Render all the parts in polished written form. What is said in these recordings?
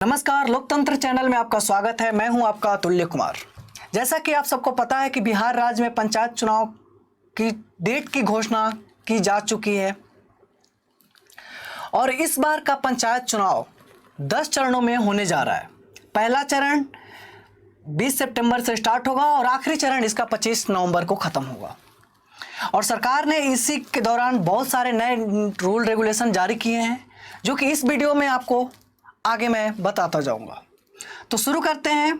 नमस्कार, लोकतंत्र चैनल में आपका स्वागत है। मैं हूं आपका अतुल्य कुमार। जैसा कि आप सबको पता है कि बिहार राज्य में पंचायत चुनाव की डेट की घोषणा की जा चुकी है और इस बार का पंचायत चुनाव 10 चरणों में होने जा रहा है। पहला चरण 20 सितंबर से स्टार्ट होगा और आखिरी चरण इसका 25 नवंबर को ख़त्म होगा। और सरकार ने इसी के दौरान बहुत सारे नए रूल रेगुलेशन जारी किए हैं जो कि इस वीडियो में आपको आगे मैं बताता जाऊंगा। तो शुरू करते हैं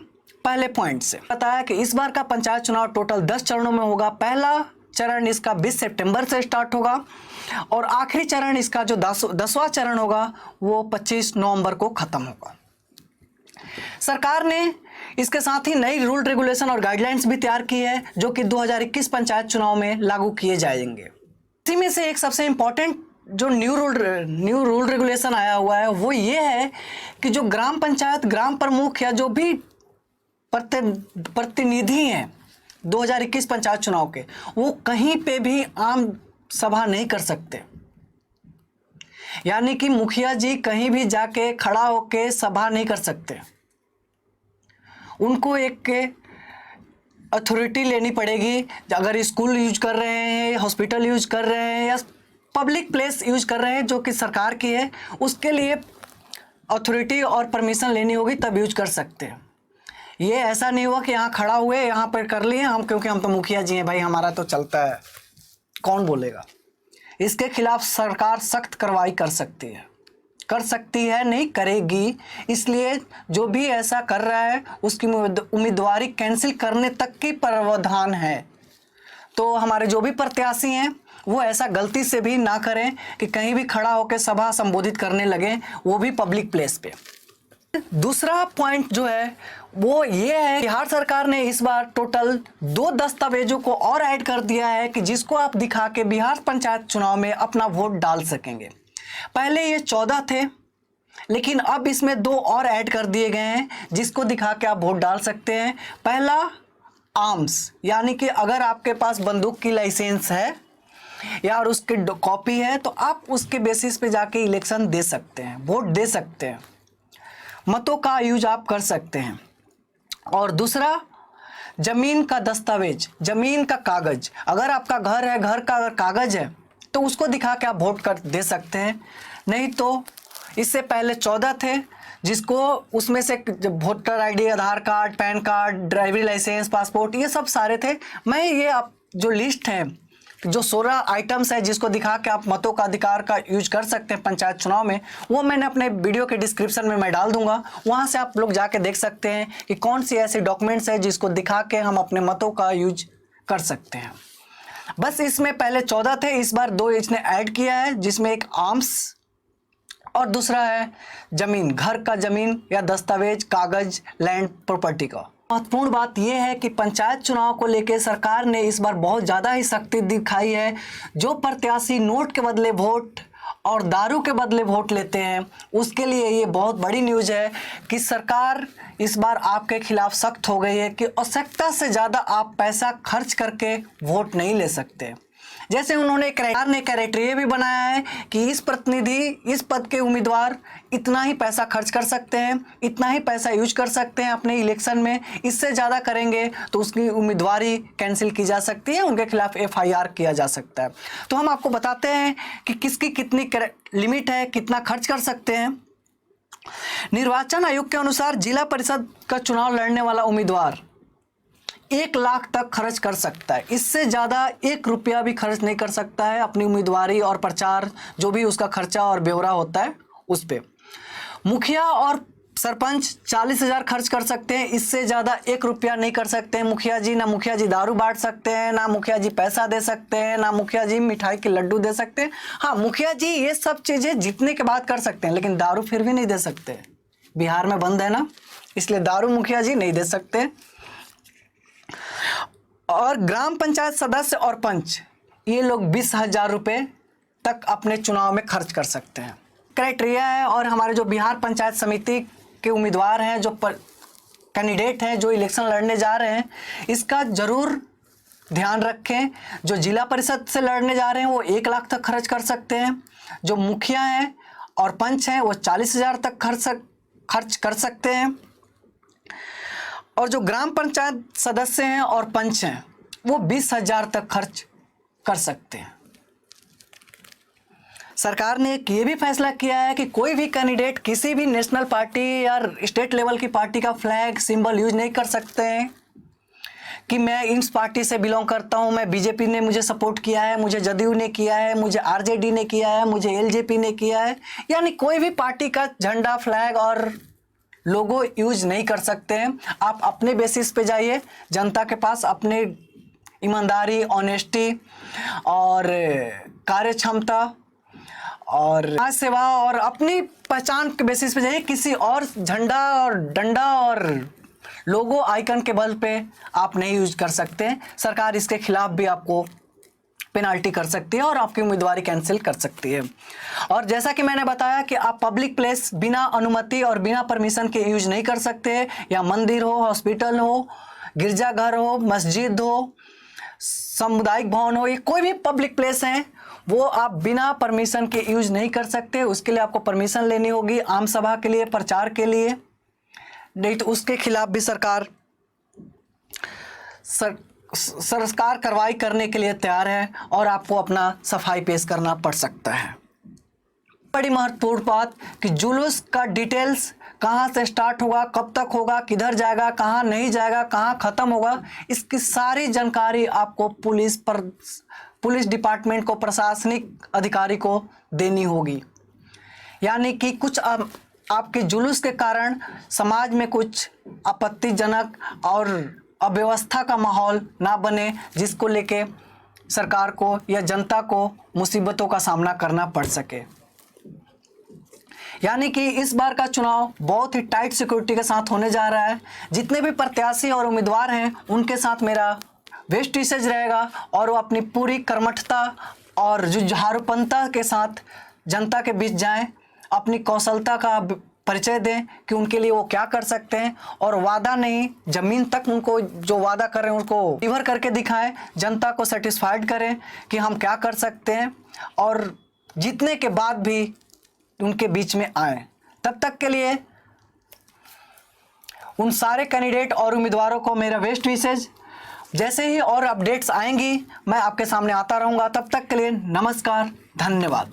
पहले पॉइंट से। बताया कि इस बार का पंचायत चुनाव टोटल 10 चरणों में होगा। पहला चरण इसका 20 सितंबर से स्टार्ट होगा और आखिरी चरण इसका जो 10वां चरण होगा वो 25 नवंबर को ख़त्म होगा। सरकार ने इसके साथ ही नई रूल रेगुलेशन और गाइडलाइंस भी तैयार की है जो कि 2021 पंचायत चुनाव में लागू किए जाएंगे। इसी में से एक सबसे इम्पोर्टेंट जो न्यू रूल रेगुलेशन आया हुआ है वो ये है कि जो ग्राम पंचायत ग्राम प्रमुख या जो भी प्रतिनिधि हैं 2021 पंचायत चुनाव के, वो कहीं पे भी आम सभा नहीं कर सकते। यानी कि मुखिया जी कहीं भी जाके खड़ा होके सभा नहीं कर सकते। उनको एक के अथॉरिटी लेनी पड़ेगी। अगर स्कूल यूज कर रहे हैं, हॉस्पिटल यूज कर रहे हैं या पब्लिक प्लेस यूज कर रहे हैं जो कि सरकार की है, उसके लिए अथॉरिटी और परमिशन लेनी होगी तब यूज कर सकते हैं। ये ऐसा नहीं हुआ कि यहाँ खड़ा हुए यहाँ पर कर लिए हम, क्योंकि हम तो मुखिया जी हैं भाई, हमारा तो चलता है, कौन बोलेगा। इसके खिलाफ सरकार सख्त कार्रवाई कर सकती है, नहीं करेगी। इसलिए जो भी ऐसा कर रहा है उसकी उम्मीदवारी कैंसिल करने तक की प्रावधान है। तो हमारे जो भी प्रत्याशी हैं वो ऐसा गलती से भी ना करें कि कहीं भी खड़ा होकर सभा संबोधित करने लगे, वो भी पब्लिक प्लेस पे। दूसरा पॉइंट जो है वो ये है, बिहार सरकार ने इस बार टोटल 2 दस्तावेजों को और ऐड कर दिया है कि जिसको आप दिखा के बिहार पंचायत चुनाव में अपना वोट डाल सकेंगे। पहले ये 14 थे, लेकिन अब इसमें 2 और ऐड कर दिए गए हैं जिसको दिखा के आप वोट डाल सकते हैं। पहला आर्म्स, यानी कि अगर आपके पास बंदूक की लाइसेंस है या और उसकी कॉपी है तो आप उसके बेसिस पे जाके इलेक्शन दे सकते हैं, वोट दे सकते हैं, मतों का यूज आप कर सकते हैं। और दूसरा जमीन का दस्तावेज, जमीन का कागज, अगर आपका घर है, घर का अगर कागज है तो उसको दिखा के आप वोट कर दे सकते हैं। नहीं तो इससे पहले 14 थे जिसको उसमें से voter ID, Aadhaar card, PAN card, driving licence, passport, ये सब सारे थे। मैं ये आप जो लिस्ट है, जो 16 आइटम्स है जिसको दिखा के आप मतों का अधिकार का यूज कर सकते हैं पंचायत चुनाव में, वो मैंने अपने वीडियो के डिस्क्रिप्शन में मैं डाल दूंगा। वहाँ से आप लोग जाके देख सकते हैं कि कौन सी ऐसी डॉक्यूमेंट्स है जिसको दिखा के हम अपने मतों का यूज कर सकते हैं। बस इसमें पहले 14 थे, इस बार 2 इसने ऐड किया है जिसमें एक आर्म्स और दूसरा है जमीन, घर का जमीन या दस्तावेज, कागज, लैंड प्रॉपर्टी का। महत्वपूर्ण बात यह है कि पंचायत चुनाव को लेकर सरकार ने इस बार बहुत ज़्यादा ही सख्ती दिखाई है। जो प्रत्याशी नोट के बदले वोट और दारू के बदले वोट लेते हैं उसके लिए ये बहुत बड़ी न्यूज़ है कि सरकार इस बार आपके खिलाफ सख्त हो गई है कि आवश्यकता से ज़्यादा आप पैसा खर्च करके वोट नहीं ले सकते। जैसे उन्होंने क्राइटेरिया भी बनाया है कि इस प्रतिनिधि, इस पद के उम्मीदवार इतना ही पैसा खर्च कर सकते हैं, इतना ही पैसा यूज कर सकते हैं अपने इलेक्शन में, इससे ज़्यादा करेंगे तो उसकी उम्मीदवारी कैंसिल की जा सकती है, उनके खिलाफ FIR किया जा सकता है। तो हम आपको बताते हैं कि किसकी कितनी लिमिट है, कितना खर्च कर सकते हैं। निर्वाचन आयोग के अनुसार जिला परिषद का चुनाव लड़ने वाला उम्मीदवार 1 लाख तक खर्च कर सकता है। इससे ज़्यादा 1 रुपया भी खर्च नहीं कर सकता है अपनी उम्मीदवारी और प्रचार, जो भी उसका खर्चा और ब्यौरा होता है उस पर। मुखिया और सरपंच 40,000 खर्च कर सकते हैं, इससे ज़्यादा 1 रुपया नहीं कर सकते हैं मुखिया जी। ना मुखिया जी दारू बांट सकते हैं, ना मुखिया जी पैसा दे सकते हैं, ना मुखिया जी मिठाई के लड्डू दे सकते हैं। हाँ, मुखिया जी ये सब चीज़ें जीतने के बाद कर सकते हैं, लेकिन दारू फिर भी नहीं दे सकते। बिहार में बंद है ना, इसलिए दारू मुखिया जी नहीं दे सकते। और ग्राम पंचायत सदस्य और पंच, ये लोग 20,000 रुपये तक अपने चुनाव में खर्च कर सकते हैं। क्राइटेरिया है। और हमारे जो बिहार पंचायत समिति के उम्मीदवार हैं, जो कैंडिडेट हैं, जो इलेक्शन लड़ने जा रहे हैं, इसका ज़रूर ध्यान रखें। जो जिला परिषद से लड़ने जा रहे हैं वो 1 लाख तक खर्च कर सकते हैं। जो मुखिया हैं और पंच हैं वो 40,000 तक खर्च कर सकते हैं। और जो ग्राम पंचायत सदस्य हैं और पंच हैं वो 20,000 तक खर्च कर सकते हैं। सरकार ने एक ये भी फैसला किया है कि कोई भी कैंडिडेट किसी भी नेशनल पार्टी या स्टेट लेवल की पार्टी का फ्लैग सिंबल यूज नहीं कर सकते हैं कि मैं इस पार्टी से बिलोंग करता हूं, मैं बीजेपी ने मुझे सपोर्ट किया है, मुझे जदयू ने किया है, मुझे आरजेडी ने किया है, मुझे एलजेपी ने किया है, यानी कोई भी पार्टी का झंडा फ्लैग और लोगो यूज नहीं कर सकते हैं। आप अपने बेसिस पे जाइए, जनता के पास अपने ईमानदारी, ऑनेस्टी और कार्य क्षमता और समाज सेवा और अपनी पहचान के बेसिस पे जाइए। किसी और झंडा और डंडा और लोगो आइकन के बल पे आप नहीं यूज कर सकते। सरकार इसके खिलाफ भी आपको पेनाल्टी कर सकती है और आपकी उम्मीदवारी कैंसिल कर सकती है। और जैसा कि मैंने बताया कि आप पब्लिक प्लेस बिना अनुमति और बिना परमिशन के यूज नहीं कर सकते, या मंदिर हो, हॉस्पिटल हो, गिरजाघर हो, मस्जिद हो, सामुदायिक भवन हो, ये कोई भी पब्लिक प्लेस है वो आप बिना परमिशन के यूज नहीं कर सकते। उसके लिए आपको परमिशन लेनी होगी, आम सभा के लिए, प्रचार के लिए, नहीं तो उसके खिलाफ भी सरकार कार्रवाई करने के लिए तैयार है और आपको अपना सफाई पेश करना पड़ सकता है। बड़ी महत्वपूर्ण बात कि जुलूस का डिटेल्स कहाँ से स्टार्ट होगा, कब तक होगा, किधर जाएगा, कहाँ नहीं जाएगा, कहाँ ख़त्म होगा, इसकी सारी जानकारी आपको पुलिस डिपार्टमेंट को, प्रशासनिक अधिकारी को देनी होगी। यानी कि कुछ आपके जुलूस के कारण समाज में कुछ आपत्तिजनक और अव्यवस्था का माहौल ना बने, जिसको लेके सरकार को या जनता को मुसीबतों का सामना करना पड़ सके। यानी कि इस बार का चुनाव बहुत ही टाइट सिक्योरिटी के साथ होने जा रहा है। जितने भी प्रत्याशी और उम्मीदवार हैं उनके साथ मेरा बेस्ट विशेष रहेगा और वो अपनी पूरी कर्मठता और जुझारूपनता के साथ जनता के बीच जाएं, अपनी कौशलता का परिचय दें कि उनके लिए वो क्या कर सकते हैं, और वादा नहीं, ज़मीन तक उनको जो वादा कर रहे हैं उनको डिलीवर करके दिखाएं, जनता को सेटिस्फाइड करें कि हम क्या कर सकते हैं, और जीतने के बाद भी उनके बीच में आए। तब तक के लिए उन सारे कैंडिडेट और उम्मीदवारों को मेरा बेस्ट विशेष। जैसे ही और अपडेट्स आएंगी मैं आपके सामने आता रहूँगा। तब तक के लिए नमस्कार, धन्यवाद।